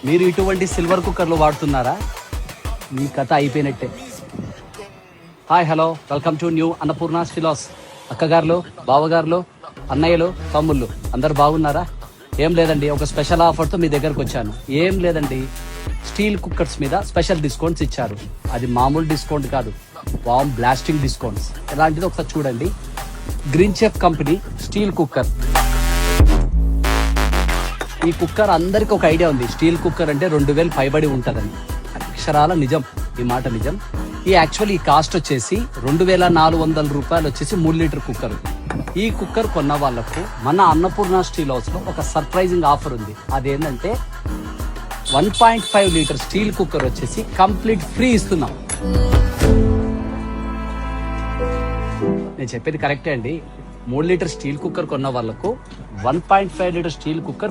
మీరు ఇటువంటి సిల్వర్ కుక్కర్లు వాడుతున్నారా? మీ కథ అయిపోయినట్టే. Hi hello, welcome to new Annapurna స్టిలాస్. అక్కగారులు, బావగారులు, అన్నయ్యలు, తమ్ముళ్ళు అందరు బాగున్నారా? ఏం లేదండి, ఒక స్పెషల్ ఆఫర్తో మీ దగ్గరకు వచ్చాను. ఏం లేదండి, స్టీల్ కుక్కర్స్ మీద స్పెషల్ డిస్కౌంట్స్ ఇచ్చారు. అది మామూలు డిస్కౌంట్ కాదు, వామ్ బ్లాస్టింగ్ డిస్కౌంట్స్. ఎలాంటిది ఒకసారి చూడండి. Green chef company steel cooker. ఈ కుక్కర్ అందరికి ఒక ఐడియా ఉంది, స్టీల్ కుక్కర్ అంటే 2000 పైబడి ఉంటుందని. అక్షరాల నిజం, ఈ మాట నిజం. ఈ కాస్ట్ వచ్చేసి 2400 రూపాయలు వచ్చేసి 3 లీటర్ కుక్కర్. ఈ కుక్కర్ కొన్న వాళ్లకు మన అన్నపూర్ణ స్టీల్ హౌస్ లో ఒక సర్ప్రైజింగ్ ఆఫర్ ఉంది. అదేంటంటే 1.5 లీటర్ స్టీల్ కుక్కర్ వచ్చేసి కంప్లీట్ ఫ్రీ ఇస్తున్నాం. నేను చెప్పేది కరెక్టే అండి. 3 లీటర్ స్టీల్ కుక్కర్ కొన్న వాళ్లకు 1.5 లీటర్ స్టీల్ కుక్కర్